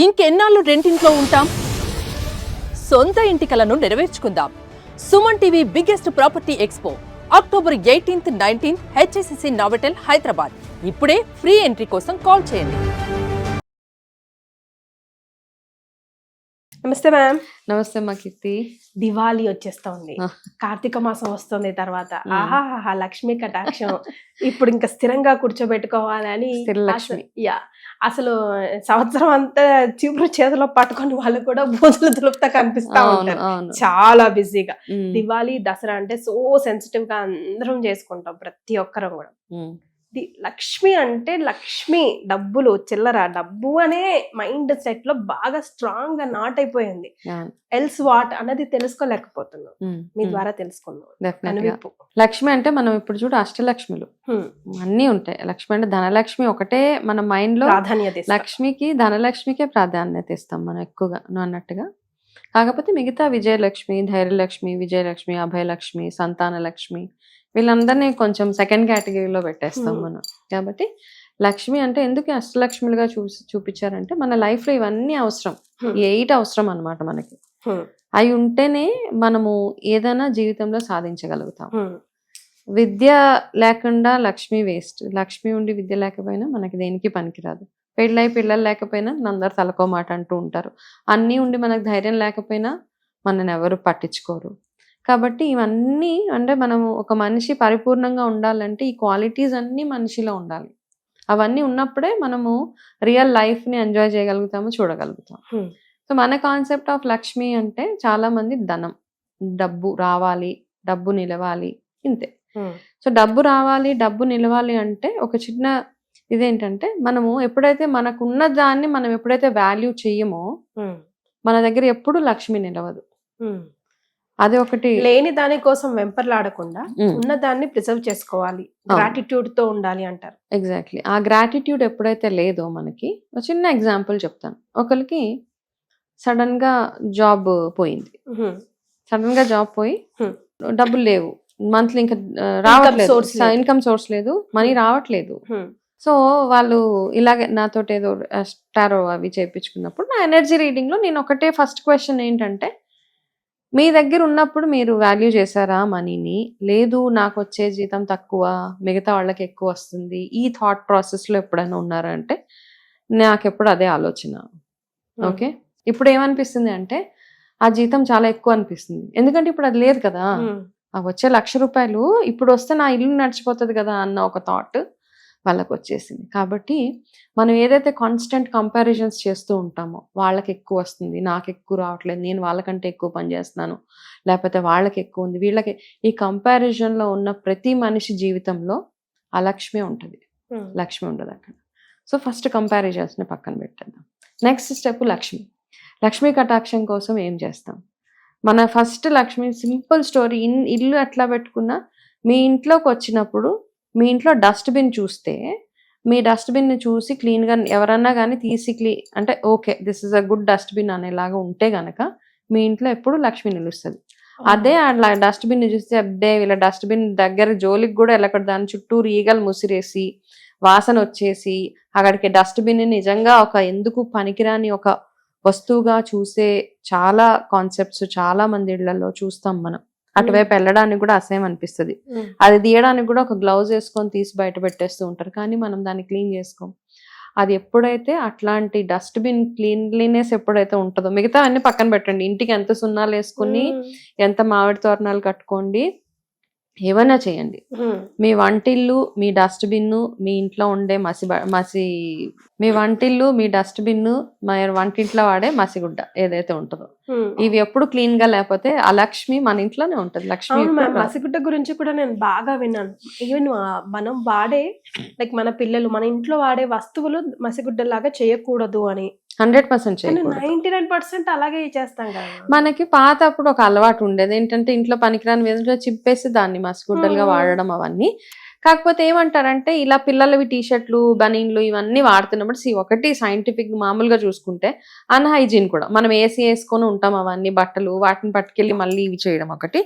ఇంకెన్నాళ్ళు రెంటింట్లో ఉంటాం? సొంత ఇంటి కలను నెరవేర్చుకుందాం. Suman TV biggest property expo October 18th, 19th HSCC Novotel Hyderabad. ఇప్పుడే ఫ్రీ ఎంట్రీ కోసం కాల్ చేయండి. నమస్తే మ్యామ్. నమస్తే మా కీర్తి. దివాళీ వచ్చేస్తోంది, కార్తీక మాసం వస్తుంది, తర్వాత ఆహాహా లక్ష్మీ కటాక్షం. ఇప్పుడు ఇంకా స్థిరంగా కూర్చోబెట్టుకోవాలని యా అసలు సంవత్సరం అంతా చీపురు చేతిలో పట్టుకొని వాళ్ళు కూడా బూజులు దులుపుతా కనిపిస్తా ఉంటారు, చాలా బిజీగా. దివాళీ, దసరా అంటే సో సెన్సిటివ్ గా అందరం చేసుకుంటాం, ప్రతి ఒక్కరం కూడా. లక్ష్మి అంటే లక్ష్మి, డబ్బులు, చిల్లర, డబ్బు అనే మైండ్ సెట్ లో బాగా స్ట్రాంగ్ గా నాట్ అయిపోయింది. ఎల్స్ వాట్ అన్నది తెలుసుకోలేకపోతున్నాం, మీ ద్వారా తెలుసుకున్నాం. లక్ష్మి అంటే మనం ఇప్పుడు చూడు అష్టలక్ష్మిలు అన్ని ఉంటాయి. లక్ష్మి అంటే ధనలక్ష్మి ఒకటే మన మైండ్ లో ప్రాధాన్యత. లక్ష్మికి ధనలక్ష్మికే ప్రాధాన్యత ఇస్తాం మనం ఎక్కువగా, నువ్వు అన్నట్టుగా. కాకపోతే మిగతా విజయలక్ష్మి, ధైర్యలక్ష్మి, విజయలక్ష్మి, అభయలక్ష్మి, సంతాన లక్ష్మి, వీళ్ళందరినీ కొంచెం సెకండ్ కేటగిరీలో పెట్టేస్తాం మనం. కాబట్టి లక్ష్మి అంటే ఎందుకు అష్టలక్ష్మిలుగా చూపించారంటే మన లైఫ్ లో ఇవన్నీ అవసరం, 8 అవసరం అన్నమాట మనకి. అవి ఉంటేనే మనము ఏదైనా జీవితంలో సాధించగలుగుతాం. విద్య లేకుండా లక్ష్మి వేస్ట్. లక్ష్మి ఉండి విద్య లేకపోయినా మనకి దేనికి పనికిరాదు. పెళ్ళై పిల్లలు లేకపోయినా అందరు తలకో మాట అంటూ ఉంటారు. అన్నీ ఉండి మనకు ధైర్యం లేకపోయినా మనని ఎవరు పట్టించుకోరు. కాబట్టి ఇవన్నీ అంటే మనము ఒక మనిషి పరిపూర్ణంగా ఉండాలంటే ఈ క్వాలిటీస్ అన్నీ మనిషిలో ఉండాలి. అవన్నీ ఉన్నప్పుడే మనము రియల్ లైఫ్ని ఎంజాయ్ చేయగలుగుతాము, చూడగలుగుతాం. సో మన కాన్సెప్ట్ ఆఫ్ లక్ష్మి అంటే చాలా మంది ధనం, డబ్బు రావాలి, డబ్బు నిలవాలి, ఇంతే. సో డబ్బు రావాలి, డబ్బు నిలవాలి అంటే ఒక చిన్న ఇదేంటంటే మనము ఎప్పుడైతే మనకున్న దాన్ని మనం ఎప్పుడైతే వాల్యూ చెయ్యమో మన దగ్గర ఎప్పుడు లక్ష్మి నిలవదు. అది ఒకటి. లేని దాని కోసం వెంపర్లాడకుండా ఉన్న దాన్ని ప్రిజర్వ్ చేసుకోవాలి, గ్రాటిట్యూడ్ తో ఉండాలి అంటారు. ఎగ్జాక్ట్లీ. ఆ గ్రాటిట్యూడ్ ఎప్పుడైతే లేదో మనకి, ఒక చిన్న ఎగ్జాంపుల్ చెప్తాను. ఒకరికి సడన్ గా జాబ్ పోయింది, సడన్ గా జాబ్ పోయి డబ్బులు లేవు, మంత్లీ ఇంకా రావట్లేదు, ఇన్కమ్ సోర్స్ లేదు, మనీ రావట్లేదు. సో వాళ్ళు ఇలాగే నాతోటి ఏదో టారో అవి చేయించుకున్నప్పుడు నా ఎనర్జీ రీడింగ్ లో నేను ఒకటే ఫస్ట్ క్వశ్చన్ ఏంటంటే, మీ దగ్గర ఉన్నప్పుడు మీరు వాల్యూ చేశారా మనీని? లేదు, నాకు వచ్చే జీతం తక్కువ, మిగతా వాళ్ళకి ఎక్కువ వస్తుంది, ఈ థాట్ ప్రాసెస్లో ఎప్పుడైనా ఉన్నారా అంటే నాకెప్పుడు అదే ఆలోచన. ఓకే, ఇప్పుడు ఏమనిపిస్తుంది అంటే ఆ జీతం చాలా ఎక్కువ అనిపిస్తుంది, ఎందుకంటే ఇప్పుడు అది లేదు కదా. ఆ వచ్చే ₹1,00,000 ఇప్పుడు వస్తే నా ఇల్లు నడిచిపోతుంది కదా అన్న ఒక థాట్ వాళ్ళకు వచ్చేసింది. కాబట్టి మనం ఏదైతే కాన్స్టెంట్ కంపారిజన్స్ చేస్తూ ఉంటామో, వాళ్ళకి ఎక్కువ వస్తుంది, నాకు ఎక్కువ రావట్లేదు, నేను వాళ్ళకంటే ఎక్కువ పని చేస్తున్నాను, లేకపోతే వాళ్ళకి ఎక్కువ ఉంది, వీళ్ళకి, ఈ కంపారిజన్లో ఉన్న ప్రతి మనిషి జీవితంలో అలక్ష్మి ఉంటుంది, లక్ష్మి ఉండదు అక్కడ. సో ఫస్ట్ కంపారిజన్స్ని పక్కన పెట్టేద్దాం. Next step Lakshmi. లక్ష్మీ కటాక్షం కోసం ఏం చేస్తాం? మన ఫస్ట్ లక్ష్మి సింపుల్ స్టోరీ. ఇల్లు ఎట్లా పెట్టుకున్నా, మీ ఇంట్లోకి వచ్చినప్పుడు మీ ఇంట్లో డస్ట్బిన్ చూస్తే, మీ డస్ట్బిన్ని చూసి క్లీన్గా ఎవరన్నా కానీ తీసి అంటే okay this is a good dustbin అనేలాగా ఉంటే గనక మీ ఇంట్లో ఎప్పుడు లక్ష్మి నిలుస్తుంది. అదే అట్లా డస్ట్బిన్ని చూస్తే అబ్బే వీళ్ళ డస్ట్బిన్ దగ్గర జోలికి కూడా వెళ్ళకూడదు, దాని చుట్టూ ఈగలు ముసిరేసి వాసన వచ్చేసి అక్కడికి డస్ట్బిన్ని నిజంగా ఒక ఎందుకు పనికిరాని ఒక వస్తువుగా చూసే చాలా కాన్సెప్ట్స్ చాలా మంది ఇళ్లలో చూస్తాం మనం. అటువైపు వెళ్ళడానికి కూడా అసహ్యం అనిపిస్తుంది, అది తీయడానికి కూడా ఒక గ్లౌజ్ వేసుకొని తీసి బయట పెట్టేస్తూ ఉంటారు, కానీ మనం దాన్ని క్లీన్ చేసుకోం. అది ఎప్పుడైతే అట్లాంటి డస్ట్బిన్ క్లీన్లీనెస్ ఎప్పుడైతే ఉంటుందో, మిగతా అన్ని పక్కన పెట్టండి, ఇంటికి ఎంత సున్నాలు వేసుకుని ఎంత మామిడి తోరణాలు కట్టుకోండి, ఏమైనా చేయండి, మీ వంటిల్లు, మీ డస్ట్బిన్, మీ ఇంట్లో ఉండే మీ వంటిల్లు, మీ డస్ట్బిన్, మా వంటింట్లో వాడే మసిగుడ్డ ఏదైతే ఉంటుందో, ఇవి ఎప్పుడు క్లీన్ గా లేకపోతే అలక్ష్మి మన ఇంట్లోనే ఉంటుంది. లక్ష్మి మసిగుడ్డ గురించి కూడా నేను బాగా విన్నాను. ఈవెన్ మనం వాడే లైక్ మన పిల్లలు మన ఇంట్లో వాడే వస్తువులు మసిగుడ్డలాగా చేయకూడదు అని 100% 99% అలాగే చేస్తాం కదా. మనకి పాత అప్పుడు ఒక అలవాటు ఉండేది ఏంటంటే ఇంట్లో పనికిరాని వేదిలో చింపేసి దాన్ని మసిగుడ్డలుగా వాడడం అవన్నీ. కాకపోతే ఏమంటారంటే ఇలా పిల్లలవి టీషర్ట్లు, బనీన్లు ఇవన్నీ వాడుతున్నప్పుడు ఒకటి సైంటిఫిక్ మామూలుగా చూసుకుంటే అన్హైజీన్ కూడా. మనం ఏసీ వేసుకొని ఉంటాం అవన్నీ బట్టలు, వాటిని పట్టుకెళ్ళి మళ్ళీ ఇవి చేయడం ఒకటి.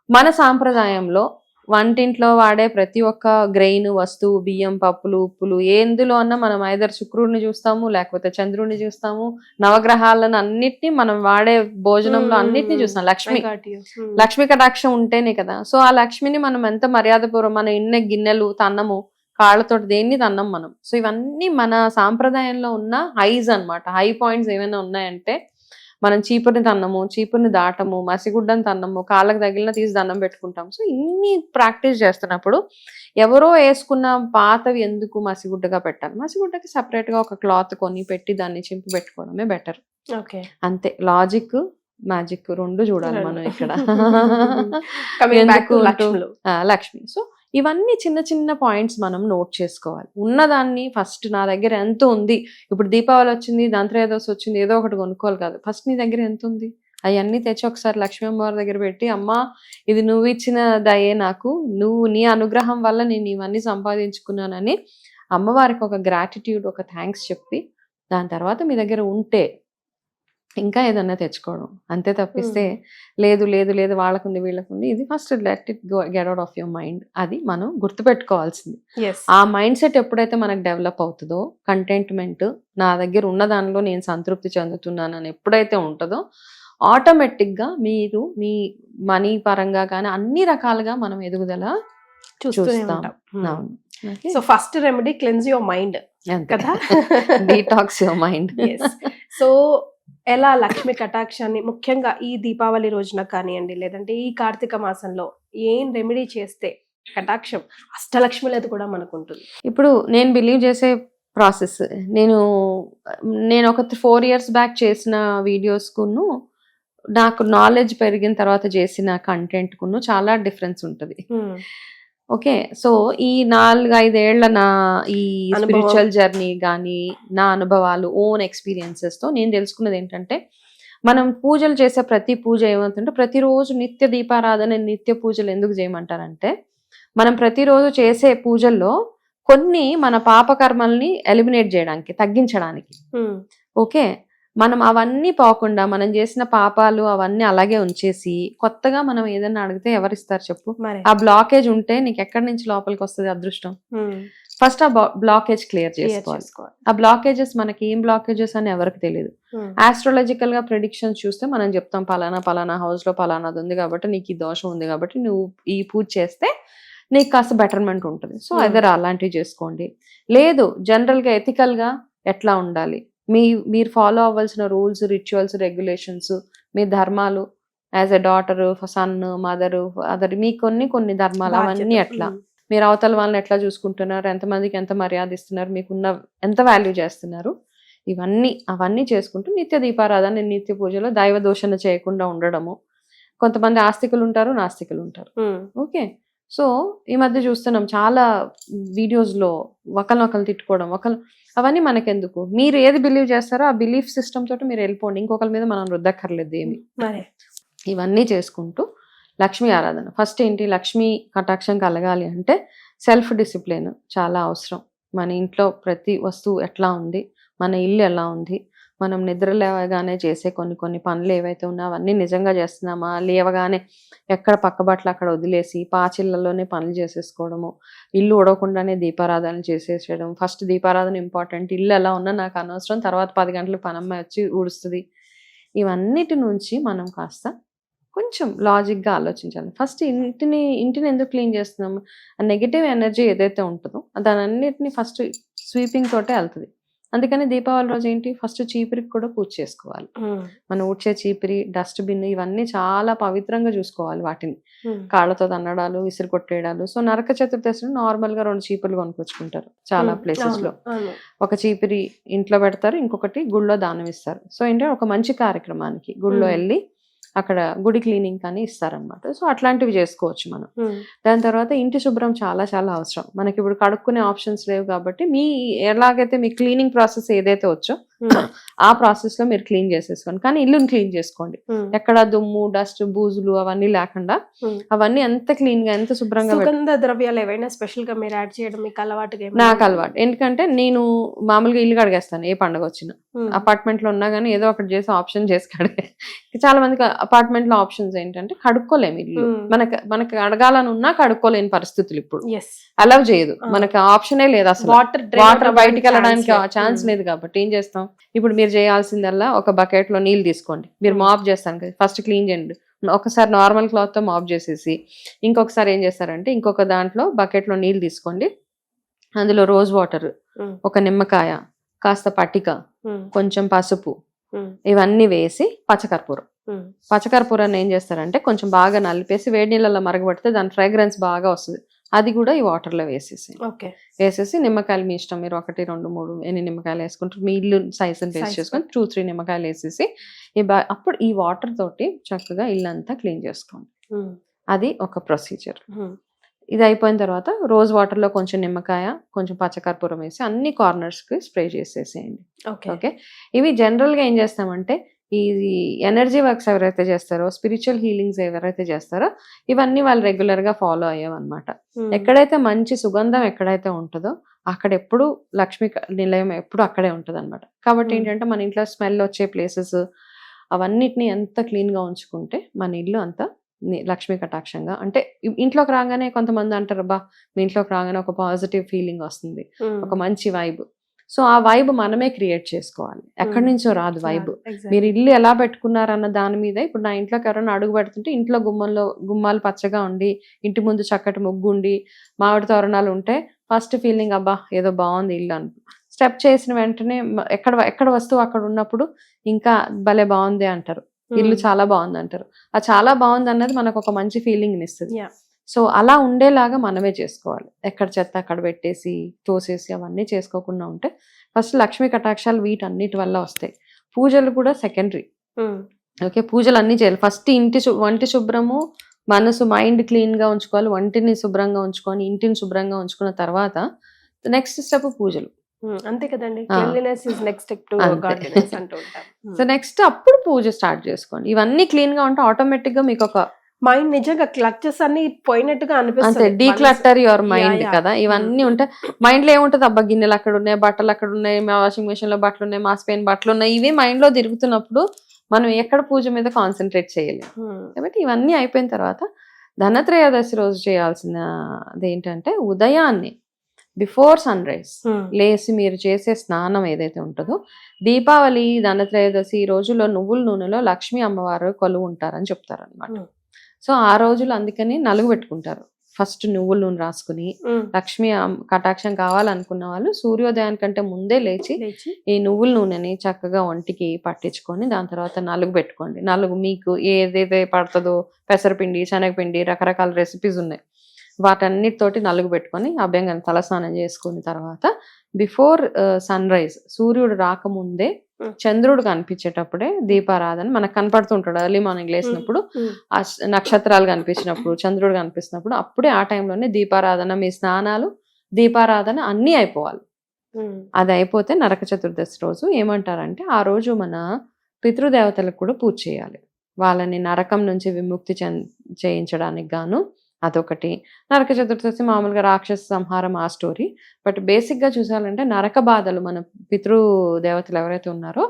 మన సాంప్రదాయంలో వంటింట్లో వాడే ప్రతి ఒక్క గ్రెయిన్ వస్తువు, బియ్యం, పప్పులు, ఉప్పులు, ఎందులో అన్నా మనం ఐదర్ శుక్రుడిని చూస్తాము, లేకపోతే చంద్రుడిని చూస్తాము, నవగ్రహాలను అన్నిటినీ మనం వాడే భోజనంలో అన్నిటినీ చూస్తాం. లక్ష్మి కటాక్షం ఉంటేనే కదా. సో ఆ లక్ష్మిని మనం ఎంత మర్యాదపూర్వం, మన ఇన్నె గిన్నెలు తన్నము, కాళ్ళతోటి దేన్ని తన్నం మనం. సో ఇవన్నీ మన సాంప్రదాయంలో ఉన్న హైస్ అన్నమాట. హై పాయింట్స్ ఏమైనా ఉన్నాయంటే మనం చీపురిని తన్నము, చీపురిని దాటము, మసిగుడ్డని తన్నము, కాళ్ళకు తగిలిన తీసి దండం పెట్టుకుంటాం. సో ఇన్ని ప్రాక్టీస్ చేస్తున్నప్పుడు ఎవరో వేసుకున్న పాతవి ఎందుకు మసిగుడ్డగా పెట్టాలి? మసిగుడ్డకి separate గా ఒక క్లాత్ కొని పెట్టి దాన్ని చింపు పెట్టుకోవడమే బెటర్. అంతే. లాజిక్ మ్యాజిక్ రెండు చూడాలి మనం ఇక్కడ. లక్ష్మి. సో ఇవన్నీ చిన్న చిన్న పాయింట్స్ మనం నోట్ చేసుకోవాలి. ఉన్నదాన్ని ఫస్ట్ నా దగ్గర ఎంత ఉంది, ఇప్పుడు దీపావళి వచ్చింది, ధనత్రయోదశి వచ్చింది, ఏదో ఒకటి కొనుక్కోవాలి కాదు. ఫస్ట్ నీ దగ్గర ఎంత ఉంది అవన్నీ తెచ్చి ఒకసారి లక్ష్మీ అమ్మవారి దగ్గర పెట్టి, అమ్మా ఇది నువ్వు ఇచ్చిన దయే నాకు, నువ్వు నీ అనుగ్రహం వల్ల నేను ఇవన్నీ సంపాదించుకున్నానని అమ్మవారికి ఒక గ్రాటిట్యూడ్, ఒక థ్యాంక్స్ చెప్పి దాని తర్వాత మీ దగ్గర ఉంటే ఇంకా ఏదన్నా తెచ్చుకోవడం. అంతే తప్పిస్తే లేదు లేదు లేదు వాళ్ళకుంది వీళ్ళకుంది, ఇది first let it get out of your mind. అది మనం గుర్తుపెట్టుకోవాల్సింది. ఆ మైండ్ సెట్ ఎప్పుడైతే మనకు డెవలప్ అవుతుందో, కంటెంట్మెంట్, నా దగ్గర ఉన్న దానిలో నేను సంతృప్తి చెందుతున్నానని ఎప్పుడైతే ఉంటుందో, ఆటోమేటిక్గా మీరు మీ మనీ పరంగా కానీ అన్ని రకాలుగా మనం ఎదుగుదల చూస్తాం. So first remedy cleanse your mind కదా, డీటాక్స్ యువర్ మైండ్. సో ఎలా లక్ష్మి కటాక్షాన్ని ముఖ్యంగా ఈ దీపావళి రోజున కానివ్వండి, లేదంటే ఈ కార్తీక మాసంలో ఏం రెమెడీ చేస్తే కటాక్షం అష్టలక్ష్మిలది కూడా మనకు ఉంటుంది? ఇప్పుడు నేను బిలీవ్ చేసే ప్రాసెస్, నేను ఒక 4 years బ్యాక్ చేసిన వీడియోస్కును నాకు నాలెడ్జ్ పెరిగిన తర్వాత చేసిన కంటెంట్కును చాలా డిఫరెన్స్ ఉంటుంది. ఓకే. సో ఈ 4-5 ఏళ్ల నా ఈ స్పిరిచువల్ జర్నీ కానీ, నా అనుభవాలు, ఓన్ ఎక్స్పీరియన్సెస్తో నేను తెలుసుకున్నది ఏంటంటే, మనం పూజలు చేసే ప్రతి పూజ ఏమవుతుంటే, ప్రతిరోజు నిత్య దీపారాధన, నిత్య పూజలు ఎందుకు చేయమంటారంటే, మనం ప్రతిరోజు చేసే పూజల్లో కొన్ని మన పాపకర్మల్ని ఎలిమినేట్ చేయడానికి, తగ్గించడానికి. ఓకే. మనం అవన్నీ పోకుండా మనం చేసిన పాపాలు అవన్నీ అలాగే ఉంచేసి కొత్తగా మనం ఏదైనా అడిగితే ఎవరిస్తారు చెప్పు? ఆ బ్లాకేజ్ ఉంటే నీకు ఎక్కడి నుంచి లోపలికి వస్తుంది అదృష్టం? ఫస్ట్ ఆ బ్లాకేజ్ క్లియర్ చేసుకోవాలి. ఆ బ్లాకేజెస్ మనకి ఏం బ్లాకేజెస్ అని ఎవరికి తెలియదు. ఆస్ట్రాలజికల్ గా ప్రెడిక్షన్స్ చూస్తే మనం చెప్తాం, పలానా హౌస్ లో పలానాది ఉంది కాబట్టి నీకు ఈ దోషం ఉంది కాబట్టి నువ్వు ఈ పూజ చేస్తే నీకు కాస్త బెటర్మెంట్ ఉంటుంది. సో ఎదర్ అలాంటివి చేసుకోండి. లేదు జనరల్ గా ఎథికల్ గా ఎట్లా ఉండాలి, మీరు ఫాలో అవ్వాల్సిన రూల్స్, రిచువల్స్, రెగ్యులేషన్స్, మీ ధర్మాలు as a daughter, son, mother, other, మీ కొన్ని ధర్మాలు అవన్నీ ఎట్లా, మీరు అవతల వాళ్ళని ఎట్లా చూసుకుంటున్నారు, ఎంతమందికి ఎంత మర్యాద ఇస్తున్నారు, మీకున్న ఎంత వాల్యూ చేస్తున్నారు, అవన్నీ చేసుకుంటూ నిత్య దీపారాధన, నిత్య పూజలో దైవ దూషణ చేయకుండా ఉండడము. కొంతమంది ఆస్తికులు ఉంటారు, నాస్తికులు ఉంటారు. ఓకే. సో ఈ మధ్య చూస్తున్నాం చాలా వీడియోస్లో ఒకరినొకరు తిట్టుకోవడం, అవన్నీ మనకెందుకు? మీరు ఏది బిలీవ్ చేస్తారో ఆ బిలీఫ్ సిస్టమ్ తోటి మీరు వెళ్ళిపోండి, ఇంకొకరి మీద మనం రుద్దక్కర్లేదు ఏమి. ఇవన్నీ చేసుకుంటూ లక్ష్మీ ఆరాధన. ఫస్ట్ ఏంటి, లక్ష్మీ కటాక్షం కలగాలి అంటే సెల్ఫ్ డిసిప్లిన్ చాలా అవసరం. మన ఇంట్లో ప్రతి వస్తువు ఎట్లా ఉంది, మన ఇల్లు ఎలా ఉంది, మనం నిద్ర లేవగానే చేసే కొన్ని పనులు ఏవైతే ఉన్నాయో అవన్నీ నిజంగా చేస్తున్నామా, లేవగానే ఎక్కడ పక్క బట్టలు అక్కడ వదిలేసి పాచిళ్ళలోనే పనులు చేసేసుకోవడము, ఇల్లు ఉడవకుండానే దీపారాధన చేసేసేయడం. ఫస్ట్ దీపారాధన ఇంపార్టెంట్, ఇల్లు ఎలా ఉన్నా నాకు అనవసరం, తర్వాత 10 గంటలకు పనమ్మాయి వచ్చి ఊడుస్తుంది. ఇవన్నిటి నుంచి మనం కాస్త కొంచెం లాజిక్గా ఆలోచించాలి. ఫస్ట్ ఇంటిని ఎందుకు క్లీన్ చేస్తున్నాము, ఆ నెగిటివ్ ఎనర్జీ ఏదైతే ఉంటుందో దాని అన్నిటిని ఫస్ట్ స్వీపింగ్ తోటే వెళ్తుంది. అందుకని దీపావళి రోజు ఏంటి, ఫస్ట్ చీపిరికి కూడా పూజ చేసుకోవాలి. మనం ఊడ్చే చీపిరి, డస్ట్బిన్ ఇవన్నీ చాలా పవిత్రంగా చూసుకోవాలి. వాటిని కాళ్ళతో తన్నడాలు, విసిరి కొట్టేయడాలు. సో నరక చతుర్దశి నార్మల్ గా 2 చీపులు కొనుక్కొచ్చుకుంటారు చాలా ప్లేసెస్ లో. ఒక చీపిరి ఇంట్లో పెడతారు, ఇంకొకటి గుళ్ళో దానం ఇస్తారు. సో ఏంటంటే ఒక మంచి కార్యక్రమానికి గుళ్ళో వెళ్ళి అక్కడ గుడి క్లీనింగ్ కానీ ఇస్తారనమాట. సో అట్లాంటివి చేసుకోవచ్చు మనం. దాని తర్వాత ఇంటి శుభ్రం చాలా చాలా అవసరం. మనకి ఇప్పుడు కడుక్కునే ఆప్షన్స్ లేవు కాబట్టి ఎలాగైతే మీ క్లీనింగ్ ప్రాసెస్ ఏదైతే వచ్చో ఆ ప్రాసెస్ లో మీరు క్లీన్ చేసేసుకోండి. కానీ ఇల్లుని క్లీన్ చేసుకోండి, ఎక్కడ దుమ్ము డస్ట్ బూజులు అవన్నీ లేకుండా అవన్నీ ఎంత క్లీన్ గా ఎంత శుభ్రంగా. సుగంధ ద్రవ్యాలు ఏవైనా స్పెషల్ గా మీరు యాడ్ చేయడం మీకు అలవాటుగా? నాకు అలవాటు, ఎందుకంటే నేను మామూలుగా ఇల్లు కడిగేస్తాను ఏ పండుగ వచ్చినా. అపార్ట్మెంట్ లో ఉన్నా కానీ ఏదో ఒకటి చేసి ఆప్షన్ చేసి కడిగే. చాలా మందికి అపార్ట్మెంట్ లో ఆప్షన్స్ ఏంటంటే కడుక్కోలేము ఇల్లు, మనకి అడగాలని ఉన్నా కడుక్కోలేని పరిస్థితులు ఇప్పుడు అలౌ చేయదు, మనకి ఆప్షనే లేదు అసలు. వాటర్ బయటికి వెళ్ళడానికి ఛాన్స్ లేదు కాబట్టి ఏం చేస్తాం, ఇప్పుడు మీరు చేయాల్సిందల్లా ఒక బకెట్ లో నీళ్ళు తీసుకోండి, మీరు మాప్ చేస్తాను కదా ఫస్ట్ క్లీన్ చేయండి, ఒకసారి నార్మల్ క్లాత్ తో మాప్ చేసేసి ఇంకొకసారి ఏం చేస్తారంటే ఇంకొక దాంట్లో బకెట్ లో నీళ్ళు తీసుకోండి, అందులో రోజ్ వాటర్, ఒక నిమ్మకాయ, కాస్త పట్టిక, కొంచెం పసుపు, ఇవన్నీ వేసి పచ్చకర్పూరాన్ని ఏం చేస్తారంటే కొంచెం బాగా నలిపేసి వేడి నీళ్ళలో మరగబడితే దాని ఫ్రాగ్రెన్స్ బాగా వస్తుంది, అది కూడా ఈ వాటర్ లో వేసేసి నిమ్మకాయలు మీ ఇష్టం, మీరు 1, 2, 3 ఎన్ని నిమ్మకాయలు వేసుకుంటారు మీ ఇల్లు సైజుని బేస్ చేసుకొని 2-3 నిమ్మకాయలు వేసేసి అప్పుడు ఈ వాటర్ తోటి చక్కగా ఇల్లు అంతా క్లీన్ చేసుకోండి. అది ఒక ప్రొసీజర్. ఇది అయిపోయిన తర్వాత రోజ్ వాటర్ లో కొంచెం నిమ్మకాయ కొంచెం పచ్చకర్పూరం వేసి అన్ని కార్నర్స్ కి స్ప్రే చేసేసేయండి. ఓకే, ఇవి జనరల్ గా ఏం చేస్తామంటే ఈ ఎనర్జీ వర్క్స్ ఎవరైతే చేస్తారో, స్పిరిచువల్ హీలింగ్స్ ఎవరైతే చేస్తారో ఇవన్నీ వాళ్ళు రెగ్యులర్ గా ఫాలో అయ్యేవన్నమాట. ఎక్కడైతే మంచి సుగంధం ఎక్కడైతే ఉంటుందో అక్కడ ఎప్పుడు లక్ష్మీ నిలయం ఎప్పుడు అక్కడే ఉంటది అనమాట. కాబట్టి ఏంటంటే మన ఇంట్లో స్మెల్ వచ్చే ప్లేసెస్ అవన్నిటిని ఎంత క్లీన్ గా ఉంచుకుంటే మన ఇల్లు అంత లక్ష్మీ కటాక్షంగా, అంటే ఇంట్లోకి రాగానే కొంతమంది అంటారు బా మీ ఇంట్లోకి రాగానే ఒక పాజిటివ్ ఫీలింగ్ వస్తుంది, ఒక మంచి వైబ్. సో ఆ వైబ్ మనమే క్రియేట్ చేసుకోవాలి, ఎక్కడి నుంచో రాదు వైబ్. మీరు ఇల్లు ఎలా పెట్టుకున్నారన్న దాని మీద, ఇప్పుడు నా ఇంట్లోకి ఎవరైనా అడుగు పెడుతుంటే ఇంట్లో గుమ్మాలు పచ్చగా ఉండి ఇంటి ముందు చక్కటి ముగ్గు ఉండి మామిడి తోరణాలు ఉంటే ఫస్ట్ ఫీలింగ్ అబ్బా ఏదో బాగుంది ఇల్లు అని. స్టెప్ చేసిన వెంటనే ఎక్కడ వస్తువు అక్కడ ఉన్నప్పుడు ఇంకా భలే బాగుంది అంటారు, ఇల్లు చాలా బాగుంది అంటారు. ఆ చాలా బాగుంది అన్నది మనకు ఒక మంచి ఫీలింగ్ ఇస్తుంది. సో అలా ఉండేలాగా మనమే చేసుకోవాలి, ఎక్కడ చెత్త అక్కడ పెట్టేసి తోసేసి అవన్నీ చేసుకోకుండా ఉంటే ఫస్ట్ లక్ష్మీ కటాక్షాలు వీటన్నిటి వల్ల వస్తాయి. పూజలు కూడా సెకండరీ. ఓకే, పూజలు అన్ని చేయాలి. ఫస్ట్ వంటి శుభ్రము, మనసు మైండ్ క్లీన్ గా ఉంచుకోవాలి, వంటిని శుభ్రంగా ఉంచుకొని ఇంటిని శుభ్రంగా ఉంచుకున్న తర్వాత నెక్స్ట్ స్టెప్ పూజలు. అంతే కదండి, cleanliness is next step to godliness అంటూ ఉంటాం. సో నెక్స్ట్ అప్పుడు పూజ స్టార్ట్ చేసుకోండి. ఇవన్నీ క్లీన్ గా ఉంటే ఆటోమేటిక్ గా మీకు ఒక మైండ్ నిజంగా క్లచెస్ అన్ని పోయినట్టుగా అనిపిస్తుంది. డీక్లటర్ యువర్ మైండ్ కదా. ఇవన్నీ ఉంటే మైండ్ లో ఏముంటది, అబ్బా గిన్నెలు అక్కడ ఉన్నాయి, బట్టలు అక్కడ ఉన్నాయి, వాషింగ్ మెషిన్ లో బట్టలు ఉన్నాయి, మాసిపోయిన బట్టలు ఉన్నాయి, ఇవి మైండ్ లో తిరుగుతున్నప్పుడు మనం ఎక్కడ పూజ మీద కాన్సన్ట్రేట్ చేయలేము. కాబట్టి ఇవన్నీ అయిపోయిన తర్వాత ధనత్రయోదశి రోజు చేయాల్సినది ఏంటంటే ఉదయాన్నే బిఫోర్ సన్ రైజ్ లేసి మీరు చేసే స్నానం ఏదైతే ఉంటుందో, దీపావళి ధనత్రయోదశి ఈ రోజుల్లో నువ్వుల నూనెలో లక్ష్మీ అమ్మవారు కొలువు ఉంటారని చెప్తారు అనమాట. సో ఆ రోజులు అందుకని నలుగు పెట్టుకుంటారు. ఫస్ట్ నువ్వుల నూనె రాసుకుని లక్ష్మీ కటాక్షం కావాలనుకున్న వాళ్ళు సూర్యోదయానికంటే ముందే లేచి ఈ నువ్వుల నూనెని చక్కగా ఒంటికి పట్టించుకొని దాని తర్వాత నలుగు పెట్టుకోండి. నలుగు మీకు ఏదైతే పడుతుందో, పెసరపిండి, శనగపిండి, రకరకాల రెసిపీస్ ఉన్నాయి, వాటన్నిటితోటి నలుగు పెట్టుకొని అభ్యంగా తలస్నానం చేసుకున్న తర్వాత బిఫోర్ సన్ రైజ్ సూర్యుడు రాకముందే చంద్రుడు కనిపించేటప్పుడే దీపారాధన మనకు కనపడుతుంటాడు. ఎర్లీ మార్నింగ్ లేసినప్పుడు ఆ నక్షత్రాలు కనిపించినప్పుడు, చంద్రుడు కనిపిస్తున్నప్పుడు అప్పుడే ఆ టైంలోనే దీపారాధన, మీ స్నానాలు, దీపారాధన అన్నీ అయిపోవాలి. అది అయిపోతే నరక చతుర్దశి రోజు ఏమంటారంటే ఆ రోజు మన పితృదేవతలకు కూడా పూజ చేయాలి. వాళ్ళని నరకం నుంచి విముక్తి చేయించడానికి గాను అదొకటి. నరక చతుర్దశి మామూలుగా రాక్షస సంహారం ఆ స్టోరీ. బట్ బేసిక్ గా చూసాలంటే నరక బాధలు, మన పితృ దేవతలు ఎవరైతే ఉన్నారో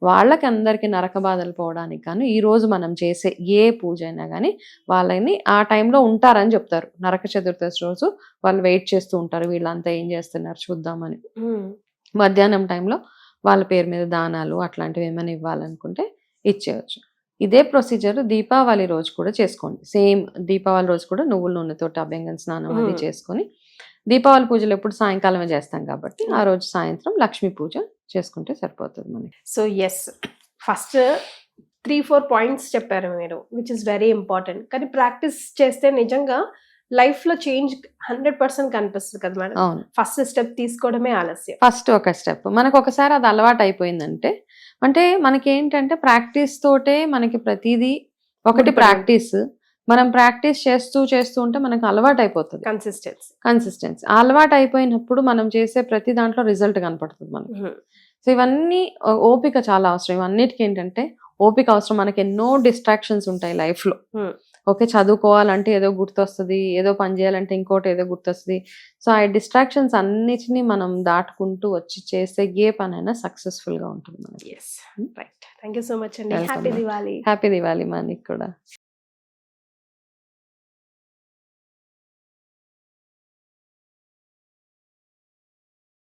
వాళ్ళకి అందరికి నరక బాధలు పోవడానికి గాను ఈ రోజు మనం చేసే ఏ పూజ అయినా కానీ వాళ్ళని ఆ టైంలో ఉంటారని చెప్తారు. నరక చతుర్దశి రోజు వాళ్ళు వెయిట్ చేస్తూ ఉంటారు, వీళ్ళంతా ఏం చేస్తున్నారు చూద్దామని. మధ్యాహ్నం టైంలో వాళ్ళ పేరు మీద దానాలు అట్లాంటివి ఏమైనా ఇవ్వాలనుకుంటే ఇచ్చేయచ్చు. ఇదే ప్రొసీజర్ దీపావళి రోజు కూడా చేసుకోండి. సేమ్ దీపావళి రోజు కూడా నువ్వుల నూనెతో అభ్యంగన స్నానం అది చేసుకొని, దీపావళి పూజలు ఎప్పుడు సాయంకాలమే చేస్తాం కాబట్టి ఆ రోజు సాయంత్రం లక్ష్మీ పూజ చేసుకుంటే సరిపోతుంది మనకి. సో ఎస్, ఫస్ట్ 3-4 పాయింట్స్ చెప్పారు మీరు, విచ్ ఇస్ వెరీ ఇంపార్టెంట్. కానీ ప్రాక్టీస్ చేస్తే నిజంగా లైఫ్ లో చేంజ్ 100% కనిపిస్తుంది కదా మేడం. అవును, ఫస్ట్ స్టెప్ తీసుకోవడమే ఆలస్యం. ఫస్ట్ ఒక స్టెప్ మనకు ఒకసారి అది అలవాటు అయిపోయిందంటే, అంటే మనకి ఏంటంటే ప్రాక్టీస్ తోటే మనకి ప్రతిదీ ఒకటి ప్రాక్టీస్, మనం ప్రాక్టీస్ చేస్తూ చేస్తూ ఉంటే మనకు అలవాటు అయిపోతుంది. కన్సిస్టెన్సీ అలవాటు అయిపోయినప్పుడు మనం చేసే ప్రతి దాంట్లో రిజల్ట్ కనపడుతుంది మనకి. సో ఇవన్నీ ఓపిక చాలా అవసరం. ఇవన్నిటికీ ఏంటంటే ఓపిక అవసరం. మనకి ఎన్నో డిస్ట్రాక్షన్స్ ఉంటాయి లైఫ్ లో. ఓకే, చదువుకోవాలంటే ఏదో గుర్తొస్తుంది, ఏదో పని చేయాలంటే ఇంకోటి ఏదో గుర్తొస్తుంది. సో ఆ డిస్ట్రాక్షన్స్ అన్నిటిని మనం దాటుకుంటూ వచ్చి చేస్తే ఏ పనైనా సక్సెస్ఫుల్ గా ఉంటుంది మనకి. Right, thank you so much అండి. హ్యాపీ దివాలి. హ్యాపీ దివాలి మనకి కూడా.